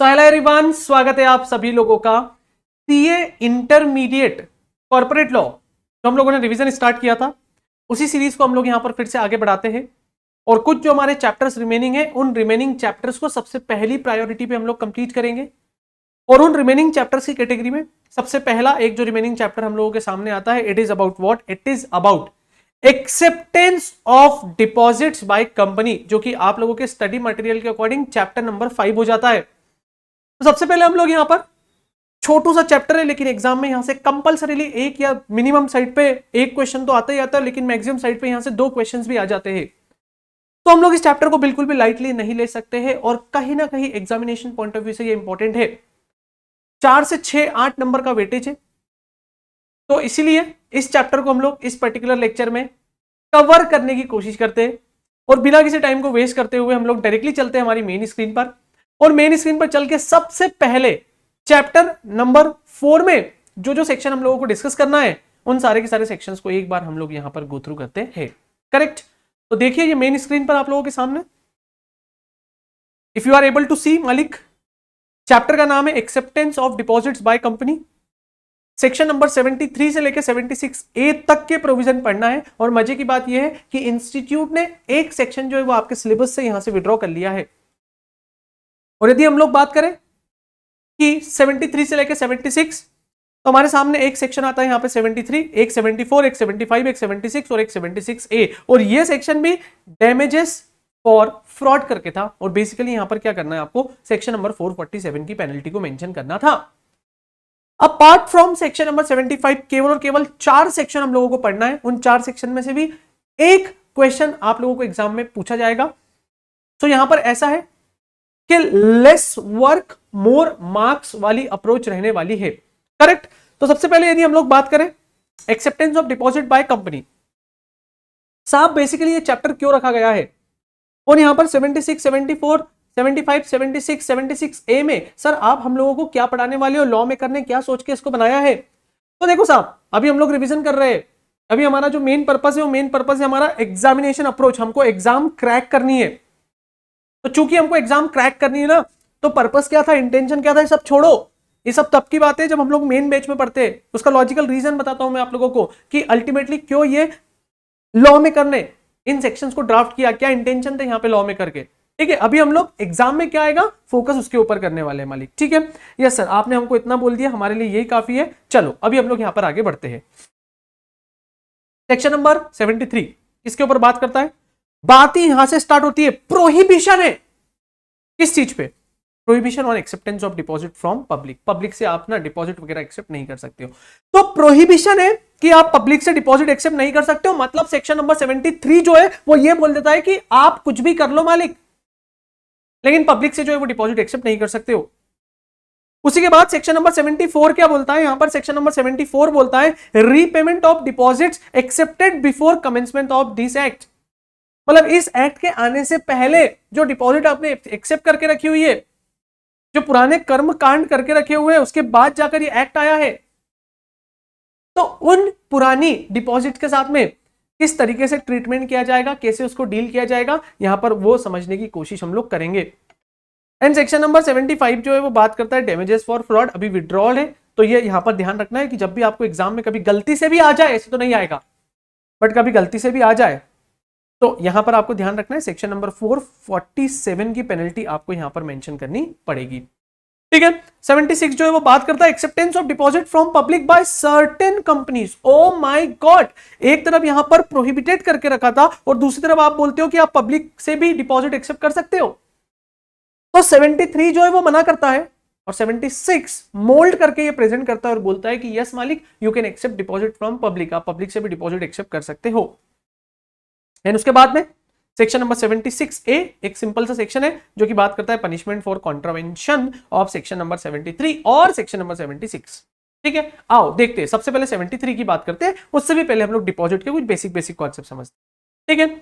तो hello everyone, स्वागत है आप सभी लोगों का सीए इंटरमीडिएट कॉर्पोरेट लॉ जो हम लोगों ने रिवीजन स्टार्ट किया था उसी सीरीज को हम लोग यहां पर फिर से आगे बढ़ाते हैं। और कुछ जो हमारे चैप्टर्स रिमेनिंग है उन रिमेनिंग चैप्टर्स को सबसे पहली प्रायोरिटी पे हम लोग कंप्लीट करेंगे। और उन रिमेनिंग चैप्टर्स की कैटेगरी में सबसे पहला एक जो रिमेनिंग चैप्टर हम लोगों के सामने आता है, it is about what? It is about acceptance of deposits by company, जो कि आप लोगों के स्टडी मटेरियल के अकॉर्डिंग चैप्टर नंबर 5 हो जाता है। तो सबसे पहले हम लोग यहां पर छोटू सा चैप्टर है, लेकिन एग्जाम में यहां से कंपलसरीली एक या मिनिमम साइड पे एक क्वेश्चन तो आता ही आता है, लेकिन मैक्सिमम साइड पे यहां से 2 क्वेश्चंस भी आ जाते हैं। तो हम लोग इस चैप्टर को बिल्कुल भी लाइटली नहीं ले सकते हैं और कहीं ना कहीं एग्जामिनेशन पॉइंट ऑफ व्यू से ये इंपॉर्टेंट है। 4 से 6-8 नंबर का वेटेज है, तो इसीलिए इस चैप्टर को हम लोग इस पर्टिकुलर लेक्चर में कवर करने की कोशिश करते हैं। और बिना किसी टाइम को वेस्ट करते हुए हम लोग डायरेक्टली चलते हैं हमारी मेन स्क्रीन पर। और मेन स्क्रीन पर चल के सबसे पहले चैप्टर नंबर 4 में जो जो सेक्शन हम लोगों को डिस्कस करना है उन सारे के सारे सेक्शंस को एक बार हम लोग यहां पर गो थ्रू करते हैं। करेक्ट? तो देखिए ये मेन स्क्रीन पर आप लोगों के सामने, if you are able to see मालिक, चैप्टर का नाम है acceptance of deposits by company. Section number 73 से लेकर 76A तक के प्रोविजन पढ़ना है। और मजे की बात यह है कि इंस्टीट्यूट ने एक सेक्शन जो है वो आपके सिलेबस से यहां से विड्रॉ कर लिया है। और यदि हम लोग बात करें कि 73 से लेकर 76, तो हमारे सामने एक सेक्शन आता है यहां पे 73, एक 74, एक 75, एक 76 और एक 76A। और ये सेक्शन भी डैमेजेस फॉर फ्रॉड करके था। और बेसिकली यहां पर क्या करना है, आपको सेक्शन नंबर 447 की पेनल्टी को मेंशन करना था। अपार्ट फ्रॉम सेक्शन नंबर 75 केवल और केवल 4 सेक्शन हम लोगों को पढ़ना है। उन 4 सेक्शन में से भी एक क्वेश्चन आप लोगों को एग्जाम में पूछा जाएगा। तो यहां पर ऐसा है कि लेस वर्क मोर मार्क्स वाली अप्रोच रहने वाली है। करेक्ट? तो सबसे पहले यदि हम लोग बात करें acceptance of deposit by company, साहब बेसिकली ये चैप्टर क्यों रखा गया है? और यहां पर 76, 74, 75, 76, 76A में सर आप हम लोगों को क्या पढ़ाने वाले हो, लॉ मेकर ने क्या सोच के इसको बनाया है? तो देखो साहब, अभी हम लोग रिवीजन कर रहे हैं। अभी हमारा जो मेन पर्पस है वो मेन पर्पस है हमारा एग्जामिनेशन अप्रोच। हमको एग्जाम क्रैक करनी है। तो चूंकि हमको एग्जाम क्रैक करनी है ना, तो पर्पस क्या था, इंटेंशन क्या था, ये सब छोड़ो। ये सब तब की बात है जब हम लोग मेन बैच में पढ़ते हैं। उसका लॉजिकल रीजन बताता हूं मैं आप लोगों को कि अल्टीमेटली क्यों ये लॉ मेकर ने इन सेक्शंस को ड्राफ्ट किया, क्या इंटेंशन थे यहां पे लॉ मेकर के। ठीक है, अभी हम लोग एग्जाम में क्या आएगा फोकस उसके ऊपर करने वाले हैं मालिक। ठीक है, यस सर, आपने हमको इतना बोल दिया, हमारे लिए यही काफी है। चलो अभी हम लोग यहां पर आगे बढ़ते हैं। सेक्शन नंबर 73 किसके ऊपर बात करता है? बात ही यहां से स्टार्ट होती है, प्रोहिबिशन है। किस चीज पे? Prohibition on acceptance of deposit from public. Public से आप ना डिपॉजिट वगैरह एक्सेप्ट नहीं कर सकते हो। तो प्रोहिबिशन है कि आप पब्लिक से डिपॉजिट एक्सेप्ट नहीं कर सकते हो। मतलब सेक्शन नंबर 73 जो है वो ये बोल देता है कि आप कुछ भी कर लो मालिक, लेकिन पब्लिक से जो है वो डिपॉजिट एक्सेप्ट नहीं कर सकते हो। उसी के बाद सेक्शन नंबर 74 क्या बोलता है? यहां पर सेक्शन नंबर 74 बोलता है repayment of deposits accepted before commencement of this act. मतलब इस एक्ट के आने से पहले जो डिपॉजिट आपने एक्सेप्ट करके रखी हुई है, जो पुराने कर्म कांड करके रखे हुए हैं, उसके बाद जाकर ये एक्ट आया है, तो उन पुरानी डिपॉजिट के साथ में किस तरीके से ट्रीटमेंट किया जाएगा, कैसे उसको डील किया जाएगा, यहां पर वो समझने की कोशिश हम लोग करेंगे। एंड सेक्शन नंबर 75 जो है वो बात करता है डैमेजेस फॉर फ्रॉड। अभी विड्रॉल है, तो ये यहां पर ध्यान रखना है कि जब भी आपको एग्जाम में कभी गलती से भी आ जाए, ऐसे तो नहीं आएगा बट कभी गलती से भी आ जाए, तो यहां पर आपको ध्यान रखना है सेक्शन नंबर 447 की पेनल्टी आपको यहां पर मेंशन करनी पड़ेगी। ठीक है, 76 जो है वो बात करता है acceptance of deposit from public by certain companies. Oh my god, एक तरफ यहां पर प्रोहिबिटेड करके रखा था और दूसरी तरफ आप बोलते हो कि आप पब्लिक से भी डिपॉजिट एक्सेप्ट कर सकते हो। तो 73 जो है वो मना करता है और 76 मोल्ड करके ये प्रेजेंट करता है और बोलता है कि यस मालिक, you can accept deposit from public. आप पब्लिक से भी डिपॉजिट एक्सेप्ट कर सकते हो। एंड उसके बाद में सेक्शन नंबर 76A एक सिंपल सा सेक्शन है जो कि बात करता है punishment for contravention of section number 73 और सेक्शन नंबर 76। ठीक है, आओ देखते हैं। सबसे पहले 73 की बात करते हैं, उससे भी पहले हम लोग डिपॉजिट के कुछ बेसिक कॉन्सेप्ट समझते हैं। ठीक है,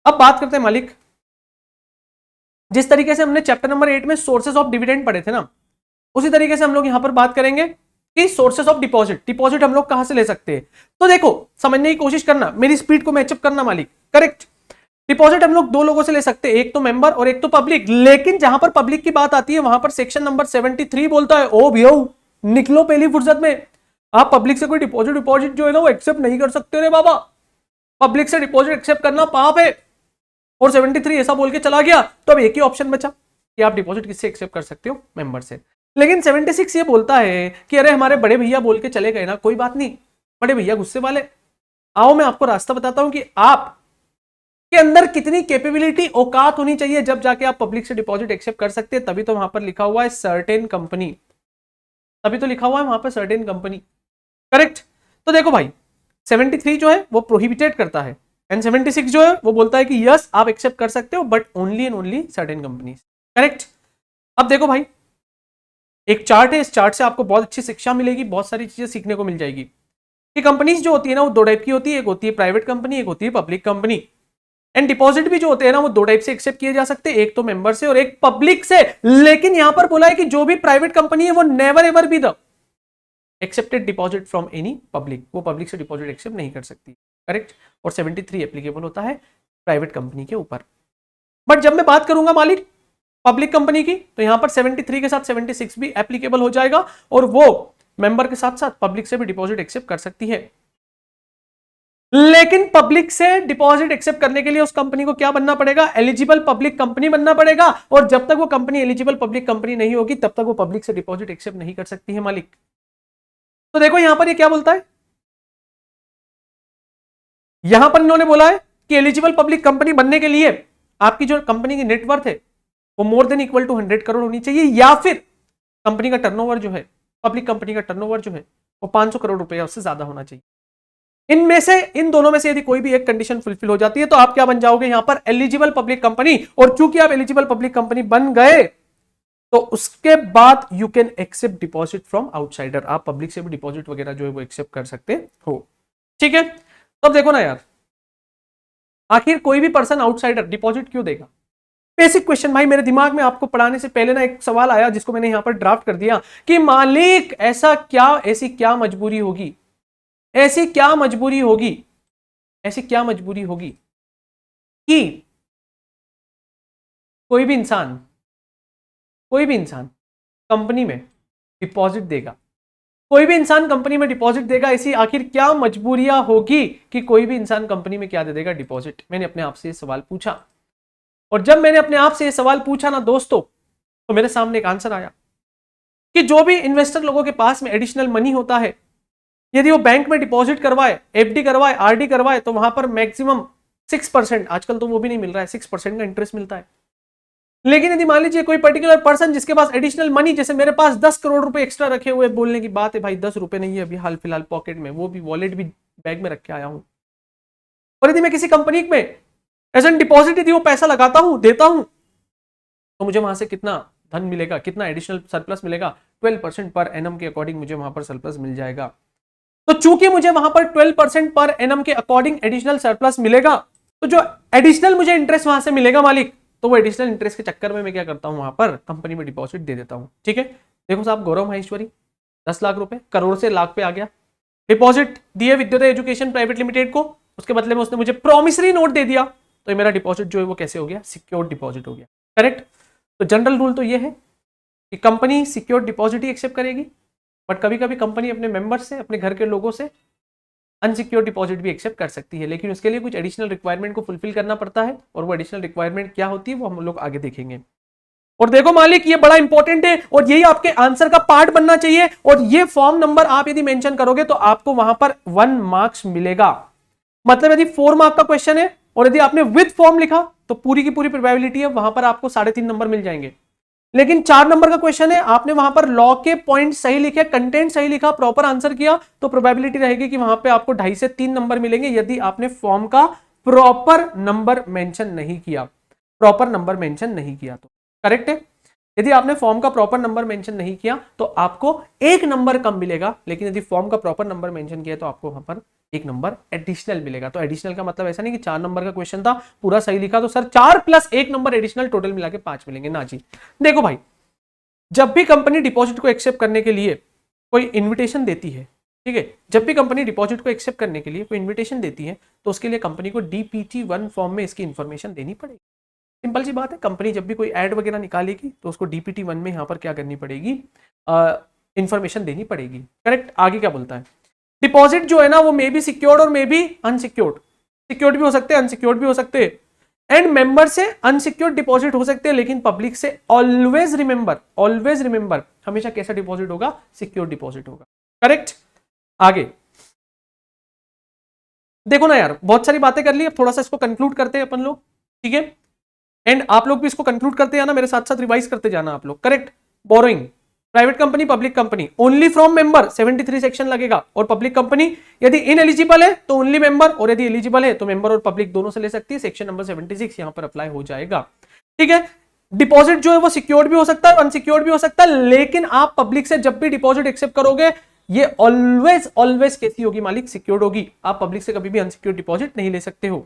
अब बात करते हैं मालिक, जिस तरीके से हमने चैप्टर नंबर 8 में सोर्सेस ऑफ डिविडेंड पढ़े थे ना, उसी तरीके से हम लोग यहां पर बात करेंगे कि सोर्सेस ऑफ डिपॉजिट। डिपॉजिट हम लोग कहां से ले सकते हैं? तो देखो समझने की कोशिश करना, मेरी स्पीड को मैचअप करना मालिक। करेक्ट, डिपॉजिट हम लोग दो लोगों से ले सकते हैं, एक तो मेंबर और एक तो पब्लिक। लेकिन जहां पर पब्लिक की बात आती है वहां पर सेक्शन नंबर 73 बोलता है, ओ भैया निकलो पहली फुर्सत में, आप पब्लिक से कोई डिपॉजिट जो है ना वो एक्सेप्ट नहीं कर सकते रे बाबा, पब्लिक से डिपॉजिट एक्सेप्ट करना पाप है। और 73 ऐसा बोल के चला गया, तो अब एक ही ऑप्शन बचा कि आप डिपॉजिट किससे एक्सेप्ट कर सकते हो, मेंबर से। लेकिन 76 ये बोलता है कि अरे हमारे बड़े भैया बोल के चले गए ना, कोई बात नहीं, बड़े भैया गुस्से वाले, आओ मैं आपको रास्ता बताता हूं कि आप के अंदर कितनी कैपेबिलिटी औकात होनी चाहिए जब जाके आप पब्लिक से डिपॉजिट एक्सेप्ट कर सकते हैं। तभी तो वहां पर लिखा हुआ है सर्टेन कंपनी, तभी तो लिखा हुआ है वहां पर सर्टेन कंपनी, करेक्ट। तो देखो भाई 73 जो है वो प्रोहिबिटेड करता है, एंड 76 जो है वो बोलता है कि यस आप एक्सेप्ट कर सकते हो but only and only certain companies, correct. अब देखो भाई एक चार्ट है, इस चार्ट से आपको बहुत अच्छी शिक्षा मिलेगी, बहुत सारी चीजें सीखने को मिल जाएगी कि कंपनीज जो होती है ना वो दो टाइप की होती है, एक होती है प्राइवेट कंपनी, एक होती है पब्लिक कंपनी। एंड डिपॉजिट भी जो होते हैं ना वो दो टाइप से एक्सेप्ट किए जा सकते हैं, एक तो मेंबर से और एक पब्लिक से। लेकिन यहां पर बोला है कि जो भी प्राइवेट कंपनी है वो never ever be the accepted deposit from any public, वो पब्लिक से डिपॉजिट एक्सेप्ट नहीं कर सकती, करेक्ट। और 73 एप्लीकेबल होता है प्राइवेट कंपनी के ऊपर। बट जब मैं बात करूंगा मालिक पब्लिक कंपनी की, तो यहां पर 73 के साथ 76 भी एप्लीकेबल हो जाएगा, और वो मेंबर के साथ साथ पब्लिक से भी डिपॉजिट एक्सेप्ट कर सकती है। लेकिन पब्लिक से डिपॉजिट एक्सेप्ट करने के लिए उस कंपनी को क्या बनना पड़ेगा, एलिजिबल पब्लिक कंपनी बनना पड़ेगा। और जब तक वो कंपनी एलिजिबल पब्लिक कंपनी नहीं होगी तब तक वो पब्लिक से डिपॉजिट एक्सेप्ट नहीं कर सकती है मालिक। तो देखो यहां पर ये क्या बोलता है, यहां पर इन्होंने बोला है कि एलिजिबल पब्लिक कंपनी बनने के लिए आपकी जो कंपनी की नेटवर्थ है वो more than equal to 100 crore होनी चाहिए, या फिर कंपनी का टर्नओवर जो है, पब्लिक कंपनी का टर्नओवर जो है वो 500 करोड़ रुपए उससे ज्यादा होना चाहिए। इनमें से इन दोनों में से यदि कोई भी एक कंडीशन फुलफिल हो जाती है तो आप क्या बन जाओगे यहां पर, एलिजिबल पब्लिक कंपनी। और चूंकि आप एलिजिबल पब्लिक कंपनी बन गए तो उसके बाद you can accept deposit from outsider, आप पब्लिक से भी डिपॉजिट वगैरह जो है वो एक्सेप्ट कर सकते हो, ठीक है। तो अब देखो ना यार, आखिर कोई भी पर्सन आउटसाइडर डिपॉजिट क्यों देगा? बेसिक क्वेश्चन भाई, मेरे दिमाग में आपको पढ़ाने से पहले ना एक सवाल आया जिसको मैंने यहां पर ड्राफ्ट कर दिया कि मालिक ऐसी क्या मजबूरी होगी, ऐसी क्या मजबूरी होगी, ऐसी क्या मजबूरी होगी कि कोई भी इंसान कंपनी में डिपॉजिट देगा, कोई भी इंसान कंपनी में डिपॉजिट देगा। ऐसी आखिर क्या मजबूरियां होगी कि कोई भी इंसान कंपनी में क्या दे देगा, डिपॉजिट? मैंने अपने आप से ये सवाल पूछा, और जब मैंने अपने आप से ये सवाल पूछा ना दोस्तों, तो मेरे सामने एक आंसर आया कि जो भी इन्वेस्टर लोगों के पास में एडिशनल मनी होता है, यदि वो बैंक में डिपॉजिट करवाए, एफडी करवाए, आरडी करवाए, तो वहां पर मैक्सिमम 6%, आजकल तो वो भी नहीं मिल रहा है, 6% का इंटरेस्ट मिलता है। लेकिन यदि मान लीजिए कोई पर्टिकुलर पर्सन जिसके पास एडिशनल मनी, जैसे मेरे पास 10 करोड़ रुपए एक्स्ट्रा रखे हुए, बोलने की बात है भाई 10 रुपए नहीं है अभी हाल फिलहाल पॉकेट में, वो भी वॉलेट भी बैग में रख के आया हूं, और यदि मैं किसी कंपनी में एज एन डिपॉजिट यदि वो पैसा लगाता हूं, देता हूं, तो मुझे वहां से कितना धन मिलेगा, कितना एडिशनल सरप्लस मिलेगा? 12% पर एनम के अकॉर्डिंग मुझे वहां पर सरप्लस मिल जाएगा। तो चूंकि मुझे वहां पर 12% पर एनम के अकॉर्डिंग एडिशनल सरप्लस मिलेगा, तो जो एडिशनल मुझे इंटरेस्ट वहां से मिलेगा मालिक, तो वो एडिशनल इंटरेस्ट के चक्कर में मैं क्या करता हूं, वहां पर कंपनी में डिपॉजिट दे देता हूं, ठीक है। देखो साहब, गौरव माहेश्वरी 10 लाख रुपए, करोड़ से लाख पे आ गया, डिपॉजिट दिए विद्योदय एजुकेशन प्राइवेट लिमिटेड को, उसके बदले में उसने मुझे प्रॉमिसरी नोट दे दिया, तो मेरा डिपॉजिट जो है वो कैसे हो गया, सिक्योर्ड डिपॉजिट हो गया, करेक्ट। तो जनरल रूल तो ये है कि कंपनी सिक्योर्ड डिपॉजिट ही एक्सेप्ट करेगी, बट कभी कभी कंपनी अपने मेंबर से, अपने घर के लोगों से अनसिक्योर्ड डिपॉजिट भी एक्सेप्ट कर सकती है, लेकिन उसके लिए कुछ एडिशनल रिक्वायरमेंट को फुलफिल करना पड़ता है, और वो एडिशनल रिक्वायरमेंट क्या होती है वो हम लोग आगे देखेंगे। और देखो मालिक, ये बड़ा इंपॉर्टेंट है और यही आपके आंसर का पार्ट बनना चाहिए, और ये फॉर्म नंबर आप यदि मेंशन करोगे तो आपको वहां पर 1 मार्क्स मिलेगा। मतलब यदि 4 मार्क का क्वेश्चन है और यदि आपने विद फॉर्म लिखा तो पूरी की पूरी प्रोबेबिलिटी है वहां पर आपको 3.5 नंबर मिल जाएंगे। लेकिन 4 नंबर का क्वेश्चन है, आपने वहां पर लॉ के पॉइंट सही लिखे, कंटेंट सही लिखा, प्रॉपर आंसर किया, तो प्रोबेबिलिटी रहेगी कि वहां पे आपको 2.5 से 3 नंबर मिलेंगे, यदि आपने फॉर्म का प्रॉपर नंबर मेंशन नहीं किया, प्रॉपर नंबर मेंशन नहीं किया तो, करेक्ट है। यदि आपने फॉर्म का प्रॉपर नंबर मेंशन नहीं किया तो आपको 1 नंबर कम मिलेगा, लेकिन यदि फॉर्म का प्रॉपर नंबर मेंशन किया तो आपको वहां पर 1 नंबर एडिशनल मिलेगा। तो एडिशनल का मतलब ऐसा नहीं कि 4 नंबर का क्वेश्चन था, पूरा सही लिखा तो सर 4 + 1 नंबर एडिशनल, टोटल मिला के 5 मिलेंगे, ना जी। देखो भाई, जब भी कंपनी डिपॉजिट को एक्सेप्ट करने के लिए कोई इन्विटेशन देती है, ठीक है, जब भी कंपनी डिपॉजिट को एक्सेप्ट करने के लिए कोई इन्विटेशन देती है तो उसके लिए कंपनी को DPT-1 फॉर्म में इसकी इंफॉर्मेशन देनी पड़ेगी। सिंपल सी बात है, कंपनी जब भी कोई एड वगैरह निकालेगी तो उसको DPT-1 में यहाँ पर क्या करनी पड़ेगी, इंफॉर्मेशन देनी पड़ेगी। करेक्ट। आगे क्या बोलता है, डिपॉजिट जो है ना वो मे बी सिक्योर्ड और मे बी अनसिक्योर्ड, सिक्योर्ड भी हो सकते हैं अनसिक्योर्ड भी हो सकते हैं, एंड मेंबर से अनसिक्योर्ड डिपॉजिट हो सकते हैं, लेकिन पब्लिक से ऑलवेज रिमेंबर हमेशा कैसा डिपॉजिट होगा, सिक्योर्ड डिपॉजिट होगा। करेक्ट। आगे देखो ना यार, बहुत सारी बातें कर ली, अब थोड़ा सा इसको कंक्लूड करते हैं अपन लोग, ठीक है, एंड आप लोग भी इसको कंक्लूड करते जाना, मेरे साथ साथ रिवाइज करते जाना आप लोग। Correct. Borrowing, private company public company, only from member 73 section लगेगा, और पब्लिक कंपनी यदि इनएलिजिबल है तो ओनली मेंबर, और यदि एलिजिबल है तो मेंबर और पब्लिक दोनों से ले सकती है, सेक्शन नंबर 76 यहां पर अप्लाई हो जाएगा। ठीक है, डिपॉजिट जो है वो सिक्योर्ड भी हो सकता है, अनसिक्योर्ड भी हो सकता है, लेकिन आप पब्लिक से जब भी डिपॉजिट एक्सेप्ट करोगे ये ऑलवेज कैसी होगी मालिक, सिक्योर्ड होगी। आप पब्लिक से कभी भी अनसिक्योर्ड डिपॉजिट नहीं ले सकते हो।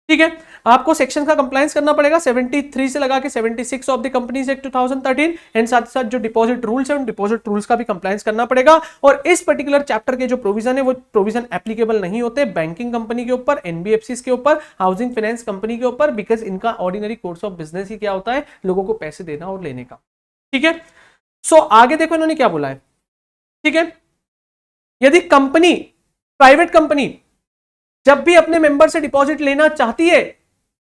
ठीक है, आपको सेक्शन का कंप्लायंस करना पड़ेगा 73 से लगा के 76 of the companies act 2013, and साथ साथ जो डिपॉजिट रूल्स है उन डिपॉजिट रूल्स का भी कंप्लायंस करना पड़ेगा। और इस पर्टिकुलर चैप्टर के जो प्रोविजन है वो प्रोविजन एप्लीकेबल नहीं होते बैंकिंग कंपनी के ऊपर, एनबीएफसीज के ऊपर, हाउसिंग फाइनेंस कंपनी के ऊपर, बिकॉज इनका ऑर्डिनरी कोर्स ऑफ बिजनेस ही क्या होता है, लोगों को पैसे देना और लेने का। ठीक है, सो आगे देखो इन्होंने क्या बोला है। ठीक है, यदि कंपनी, प्राइवेट कंपनी जब भी अपने मेंबर से डिपॉजिट लेना चाहती है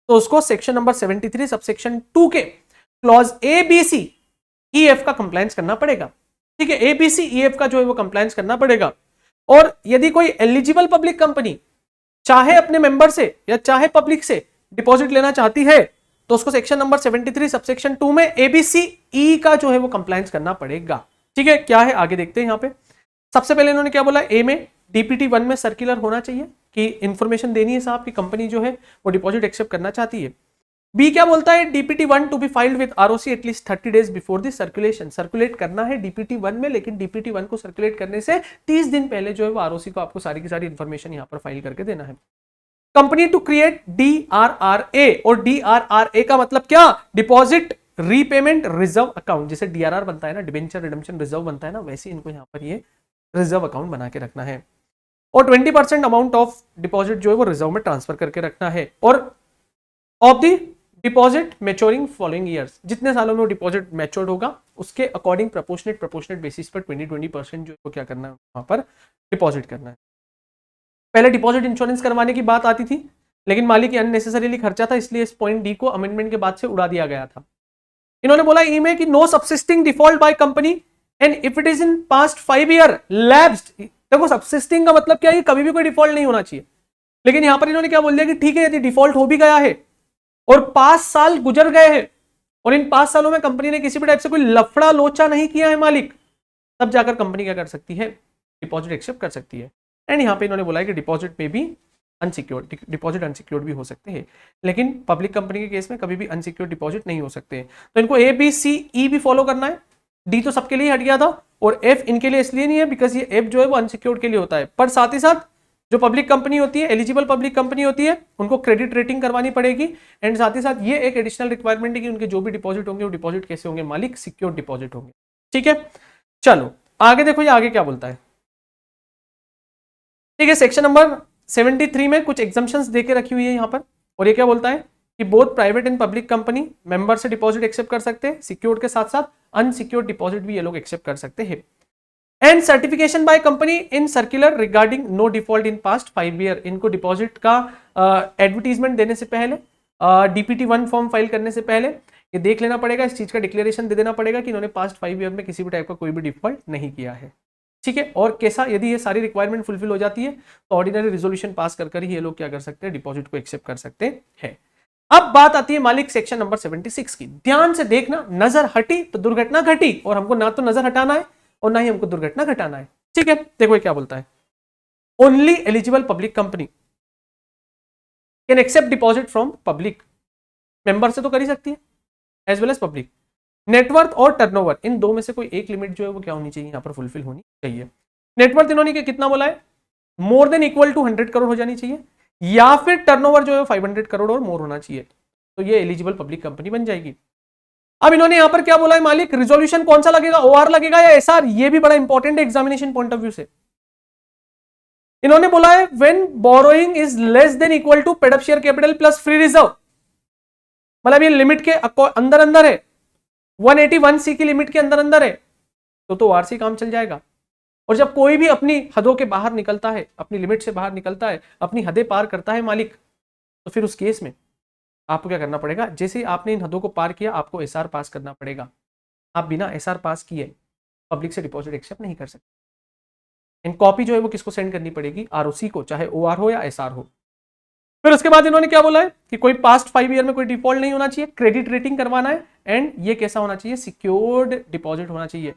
तो उसको सेक्शन नंबर 73 सबसेक्शन 2 के क्लॉज ABCEF का कंप्लायंस करना पड़ेगा। ठीक है, ABCEF का जो है वो कंप्लायंस करना पड़ेगा। और यदि कोई एलिजिबल पब्लिक कंपनी चाहे अपने मेंबर से या चाहे पब्लिक से डिपॉजिट लेना चाहती है तो उसको सेक्शन नंबर 73 सबसेक्शन 2 में ABCE का जो है वो कंप्लायंस करना पड़ेगा। ठीक है, क्या है आगे देखते हैं। यहां पे सबसे पहले इन्होंने क्या बोला, ए में DPT-1 में सर्कुलर होना चाहिए कि इंफॉर्मेशन देनी है साहब कि कंपनी जो है वो डिपॉजिट एक्सेप्ट करना चाहती है। बी क्या बोलता है, DPT-1 to be filed with ROC at least 30 days before the circulation, circulate करना है DPT-1 में, लेकिन DPT-1 को सर्कुलेट करने से 30 दिन पहले जो है वो ROC को आपको सारी की सारी इंफॉर्मेशन यहां पर फाइल करके देना है। कंपनी टू क्रिएट DRRA, और DRRA का मतलब क्या, डिपॉजिट रीपेमेंट रिजर्व अकाउंट, जैसे DRR बनता है ना, डिबेंचर रिडेम्पशन रिजर्व बनता है ना, वैसे इनको यहां पर ये रिजर्व अकाउंट बना के रखना है। और 20% अमाउंट ऑफ डिपॉजिट जो है वो रिजर्व में ट्रांसफर करके रखना है। और of the deposit maturing following years, जितने सालों में वो डिपॉजिट मैच्योर्ड होगा उसके अकॉर्डिंग प्रोपोर्शनेट बेसिस पर 20% जो है क्या करना है वहां पर डिपॉजिट करना है। पहले डिपॉजिट इंश्योरेंस करवाने की बात आती थी, लेकिन मालिक अननेसेसरीली खर्चा था, इसलिए इस पॉइंट डी को अमेंडमेंट के बाद से उड़ा दिया गया था। इन्होंने बोला ई में कि no subsisting default by company and if it is in past 5 year lapsed. देखो सबसिस्टिंग का मतलब क्या है, कभी भी कोई डिफॉल्ट नहीं होना चाहिए, लेकिन यहां पर इन्होंने क्या बोल दिया कि ठीक है यदि डिफॉल्ट हो भी गया है और 5 साल गुजर गए हैं और इन 5 सालों में कंपनी ने किसी भी टाइप से कोई लफड़ा लोचा नहीं किया है मालिक, तब जाकर कंपनी क्या कर सकती है, डिपॉजिट एक्सेप्ट कर सकती है। एंड यहां पे इन्होंने बोला है कि डिपॉजिट में भी अनसिक्योर्ड, डिपॉजिट अनसिक्योर्ड भी हो सकते हैं, लेकिन पब्लिक कंपनी के केस में कभी भी अनसिक्योर्ड डिपॉजिट नहीं हो सकते। तो इनको ABCE भी फॉलो करना है। डी तो सबके लिए हट गया था और F इनके लिए इसलिए नहीं है बिकॉज ये F जो है वो अनसिक्योर्ड के लिए होता है, पर साथ ही साथ जो पब्लिक कंपनी होती है, एलिजिबल पब्लिक कंपनी होती है, उनको क्रेडिट रेटिंग करवानी पड़ेगी। एंड साथ ही साथ ये एक एडिशनल रिक्वायरमेंट है कि उनके जो भी डिपॉजिट होंगे वो डिपॉजिट कैसे होंगे मालिक, सिक्योर्ड डिपॉजिट होंगे। ठीक है, चलो आगे देखो ये आगे क्या बोलता है। ठीक है, सेक्शन नंबर 73 में कुछ एग्जम्पशंस देके रखी हुई है यहां पर, और ये क्या बोलता है कि both private and public company member से डिपॉजिट एक्सेप्ट कर सकते हैं, सिक्योर्ड के साथ साथ अनसिक्योर्ड डिपॉजिट भी ये लोग एक्सेप्ट कर सकते हैं। And certification by company in circular regarding no default in past 5 year, इनको डिपॉजिट का एडवर्टीजमेंट देने से पहले, DPT-1 फॉर्म फाइल करने से पहले ये देख लेना पड़ेगा, इस चीज का डिक्लेरेशन दे देना पड़ेगा कि इन्होंने पास्ट 5 ईयर में किसी भी टाइप का कोई भी डिफॉल्ट नहीं किया है। ठीक है, और कैसा, यदि ये सारी रिक्वायरमेंट फुलफिल हो जाती है तो ऑर्डिनरी रिजोल्यूशन पास कर ही ये लोग क्या कर सकते हैं, डिपॉजिट को एक्सेप्ट कर सकते हैं। अब बात आती है मालिक सेक्शन नंबर 76 की। ध्यान से देखना, नजर हटी तो दुर्घटना घटी, और हमको ना तो नजर हटाना है और ना ही हमको दुर्घटना घटाना है। ठीक है, देखो ये क्या बोलता है, only eligible public company can accept deposit from public, member से तो कर ही सकती है as well as public. Net worth और टर्नओवर, इन दो में से कोई एक लिमिट जो है वो क्या होनी चाहिए, यहां पर फुलफिल होनी चाहिए। नेटवर्थ इन्होंने कितना बोला है, more than equal to 100 crore हो जानी चाहिए, या फिर टर्नओवर जो है 500 करोड़ और मोर होना चाहिए, तो ये एलिजिबल पब्लिक कंपनी बन जाएगी। अब इन्होंने यहां पर क्या बोला है मालिक, रिजोल्यूशन कौन सा लगेगा, OR लगेगा या SR, ये भी बड़ा इंपॉर्टेंट है एग्जामिनेशन पॉइंट ऑफ व्यू से। इन्होंने बोला है when borrowing is less than equal to paid up share capital plus free reserve, मतलब ये लिमिट के अंदर अंदर है, 181C की लिमिट के अंदर अंदर है, तो आरसी काम चल जाएगा। और जब कोई भी अपनी हदों के बाहर निकलता है, अपनी लिमिट से बाहर निकलता है, अपनी हदें पार करता है मालिक, तो फिर उस केस में आपको क्या करना पड़ेगा, जैसे ही आपने इन हदों को पार किया आपको एसआर पास करना पड़ेगा। आप बिना एसआर पास किए पब्लिक से डिपॉजिट एक्सेप्ट नहीं कर सकते। इन कॉपी जो है वो किसको सेंड करनी पड़ेगी, आरओसी को, चाहे ओआर हो या एसआर हो। फिर उसके बाद इन्होंने क्या बोला है कि कोई पास्ट 5 ईयर में कोई डिफॉल्ट नहीं होना चाहिए, क्रेडिट रेटिंग करवाना है, एंड ये कैसा होना चाहिए, सिक्योर्ड डिपॉजिट होना चाहिए।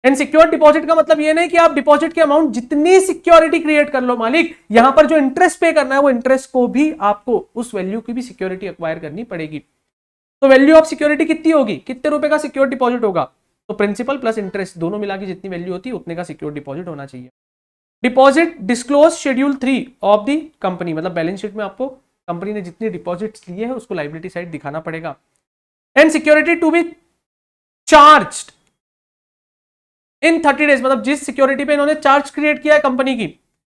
एंड सिक्योर्ड डिपॉजिट का मतलब ये नहीं कि आप डिपॉजिट के अमाउंट जितनी सिक्योरिटी क्रिएट कर लो मालिक, यहां पर जो इंटरेस्ट पे करना है वो इंटरेस्ट को भी आपको उस वैल्यू की भी सिक्योरिटी एक्वायर करनी पड़ेगी। तो वैल्यू ऑफ सिक्योरिटी कितनी होगी, कितने रुपए का सिक्योर डिपॉजिट होगा, तो प्रिंसिपल प्लस इंटरेस्ट दोनों मिला के जितनी वैल्यू होती है उतने का सिक्योर डिपॉजिट होना चाहिए। Deposit disclose schedule 3 of the company, मतलब बैलेंस शीट में आपको कंपनी ने जितनी डिपॉजिट्स लिए हैं उसको लायबिलिटी साइड दिखाना पड़ेगा। And security to be charged in 30 days, मतलब जिस सिक्योरिटी पे इन्होंने चार्ज क्रिएट किया है कंपनी की,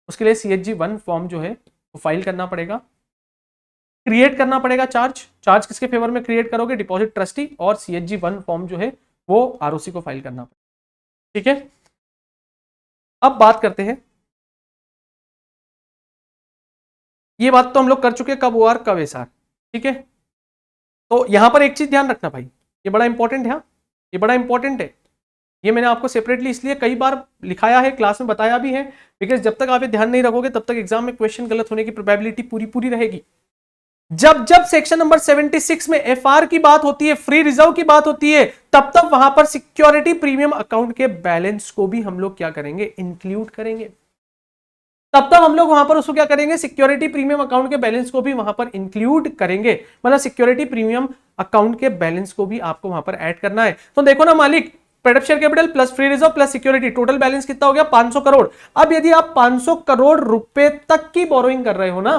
उसके लिए CHG-1 फॉर्म जो है वो फाइल करना पड़ेगा, क्रिएट करना पड़ेगा। चार्ज किसके फेवर में क्रिएट करोगे, डिपॉजिट ट्रस्टी, और CHG-1 फॉर्म जो है वो आरओसी को फाइल करना पड़ेगा। ठीक है, अब बात करते हैं, ये बात तो हम लोग कर चुके हैं, कब ओआर कब एसआर। ठीक है, तो यहां पर एक चीज ध्यान रखना भाई, ये बड़ा इंपॉर्टेंट है, ये बड़ा इंपॉर्टेंट है, ये मैंने आपको सेपरेटली इसलिए कई बार लिखाया है, क्लास में बताया भी है, बिकॉज जब तक आप ये ध्यान नहीं रखोगे तब तक एग्जाम में क्वेश्चन गलत होने की प्रोबेबिलिटी पूरी रहेगी। जब जब सेक्शन नंबर 76 में एफआर की बात होती है, फ्री रिजर्व की बात होती है, तब तब वहां पर सिक्योरिटी प्रीमियम अकाउंट के बैलेंस को भी हम लोग क्या करेंगे, इंक्लूड करेंगे। तब तब हम लोग वहां पर उसको क्या करेंगे, सिक्योरिटी प्रीमियम अकाउंट के बैलेंस को भी वहां पर इंक्लूड करेंगे, मतलब सिक्योरिटी प्रीमियम अकाउंट के बैलेंस को भी आपको वहां पर ऐड करना है। तो देखो ना मालिक, paid up share capital plus free reserve plus security, total balance कितना हो गया, 500 करोड़। अब यदि आप 500 करोड़ रुपए तक की बोरोइंग कर रहे हो ना,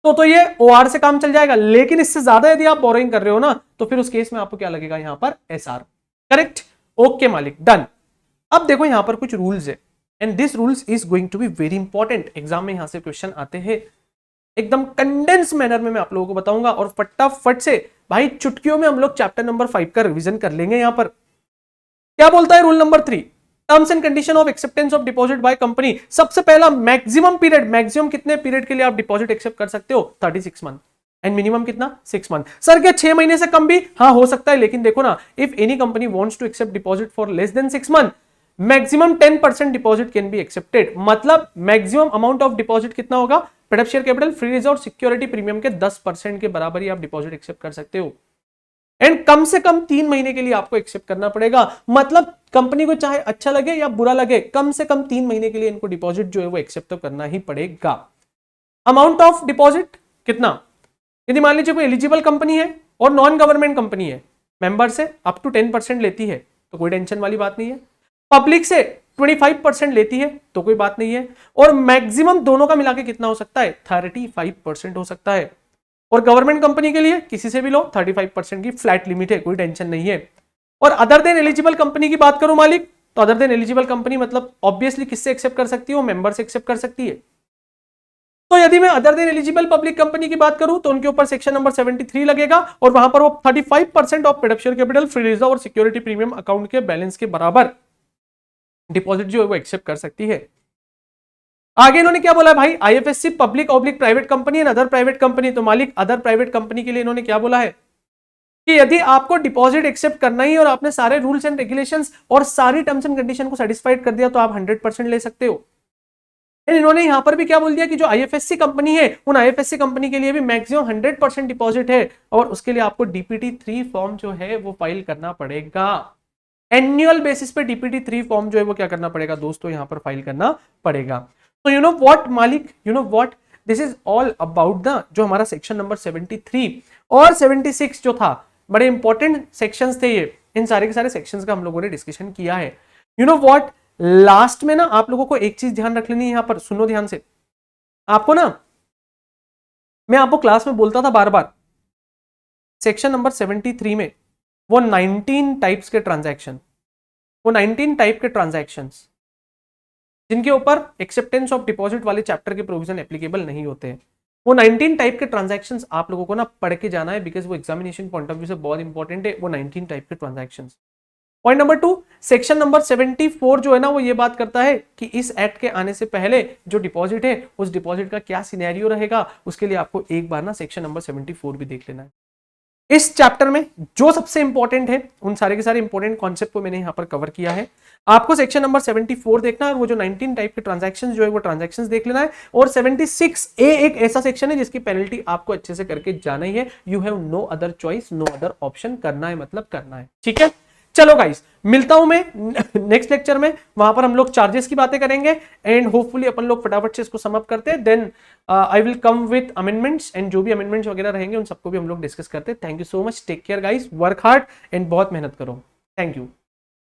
तो ये ओआर से काम चल जाएगा, लेकिन इससे ज्यादा यदि आप बोरोइंग कर रहे हो ना, तो फिर उस केस में आपको क्या लगेगा, यहां पर एसआर। करेक्ट, ओके मालिक, डन। अब देखो यहां पर कुछ रूल्स है, and this rules is going to be very important. Exam में यहां से क्वेश्चन आते हैं, एकदम कंडेंस मैनर में मैं आप लोगों को बताऊंगा, और फटाफट से भाई चुटकियों में हम लोग चैप्टर नंबर 5 का रिवीजन कर लेंगे। यहां पर क्या बोलता है rule number 3, terms and condition of acceptance of deposit by company. सबसे पहला मैक्सिमम पीरियड, मैक्सिमम कितने पीरियड के लिए आप डिपॉजिट एक्सेप्ट कर सकते हो, 36 मंथ, एंड मिनिमम कितना, 6 मंथ। सर क्या 6 महीने से कम भी, हाँ हो सकता है, लेकिन देखो ना, if any company wants to accept deposit for less than 6 month, maximum 10% deposit can be accepted, मतलब मैक्सिमम अमाउंट ऑफ डिपॉजिट कितना होगा, paid up share capital, free reserve, security premium के 10% के बराबर ही आप डिपॉजिट एक्सेप्ट कर सकते हो। एंड कम से कम 3 महीने के लिए आपको एक्सेप्ट करना पड़ेगा, मतलब कंपनी को चाहे अच्छा लगे या बुरा लगे, कम से कम 3 महीने के लिए इनको डिपॉजिट जो है वो एक्सेप्ट तो करना ही पड़ेगा। अमाउंट ऑफ डिपॉजिट कितना, यदि मान लीजिए कोई एलिजिबल कंपनी है और नॉन गवर्नमेंट कंपनी है, मेंबर से अप टू 10% लेती है तो कोई टेंशन वाली बात नहीं है, पब्लिक से 25% लेती है तो कोई बात नहीं है, और मैक्सिमम दोनों का मिला के कितना हो सकता है, 35% हो सकता है। और गवर्नमेंट कंपनी के लिए किसी से भी लो, 35% की फ्लैट लिमिट है, कोई टेंशन नहीं है। और अदर देन एलिजिबल कंपनी की बात करूं मालिक, तो अदर देन एलिजिबल कंपनी मतलब ऑब्वियसली किससे एक्सेप्ट कर सकती है, मेंबर से एक्सेप्ट कर सकती है। तो यदि मैं other than eligible public company की बात करूं तो उनके ऊपर सेक्शन नंबर 73 लगेगा, और वहां पर वो 35% of paid up share capital, free reserve और सिक्योरिटी प्रीमियम अकाउंट के बैलेंस के बराबर डिपॉजिट जो है वो एक्सेप्ट कर सकती है। आगे इन्होंने क्या बोला भाई, IFSC public oblique private company and other private company, तो मालिक अदर प्राइवेट कंपनी के लिए इन्होंने क्या बोला है कि यदि आपको डिपॉजिट एक्सेप्ट करना ही और आपने सारे रूल्स एंड रेगुलेशंस और सारी टर्म्स एंड कंडीशन को सेटिस्फाइड कर दिया तो आप 100% ले सकते हो। इन्होंने यहां पर भी क्या बोल दिया कि जो आईएफएससी कंपनी है, उन आईएफएससी कंपनी के लिए भी मैक्सिमम 100% डिपॉजिट है, और उसके लिए आपको डीपीटी 3 फॉर्म जो है वो फाइल करना पड़ेगा। एनुअल बेसिस पे डीपीटी 3 फॉर्म जो है वो क्या करना पड़ेगा दोस्तों, यहां पर फाइल करना पड़ेगा। तो यू नो व्हाट मालिक, you know what, this is all about the जो हमारा सेक्शन नंबर 73 और 76 जो था, बड़े इंपॉर्टेंट सेक्शंस थे ये, इन सारे के सारे सेक्शंस का हम लोगों ने डिस्कशन किया है। यू नो व्हाट, लास्ट में ना आप लोगों को एक चीज ध्यान रख लेनी है, यहां पर सुनो ध्यान से। आपको ना, मैं आपको क्लास में बोलता था बार बार, सेक्शन नंबर 73 में वो 19 टाइप्स के ट्रांजैक्शन, वो 19 टाइप के ट्रांजैक्शंस, जिनके ऊपर एक्सेप्टेंस ऑफ डिपॉजिट वाले चैप्टर के प्रोविजन एप्लीकेबल नहीं होते हैं। वो 19 टाइप के ट्रांजैक्शंस आप लोगों को ना पढ़ के जाना है, बिकॉज वो एग्जामिनेशन पॉइंट ऑफ व्यू से बहुत इंपॉर्टेंट है, वो 19 टाइप के transactions. Point number 2, section number 74 जो है ना वो ये बात करता है कि इस एक्ट के आने से पहले जो डिपॉजिट है उस डिपॉजिट का क्या सिनेरियो रहेगा, उसके लिए आपको एक बार ना सेक्शन नंबर 74 भी देख लेना है। इस चैप्टर में जो सबसे इंपॉर्टेंट है उन सारे के सारे इंपॉर्टेंट कॉन्सेप्ट को मैंने यहां पर कवर किया है। आपको सेक्शन नंबर 74 देखना है और वो जो 19 टाइप के ट्रांजैक्शंस जो है वो ट्रांजैक्शंस देख लेना है। और 76A एक ऐसा सेक्शन है जिसकी पेनल्टी आपको अच्छे से करके जाना ही है। You have no other choice, no other option, करना है मतलब करना है, ठीक है। चलो गाइस, मिलता हूं मैं नेक्स्ट लेक्चर में, वहां पर हम लोग चार्जेस की बातें करेंगे एंड होपफुली अपन लोग फटाफट से इसको सम अप करते हैं। Then I will come with amendments and जो भी अमेंडमेंट्स वगैरह रहेंगे उन सबको भी हम लोग डिस्कस करते हैं। Thank you so much, take care guys, work hard and बहुत मेहनत करो। Thank you.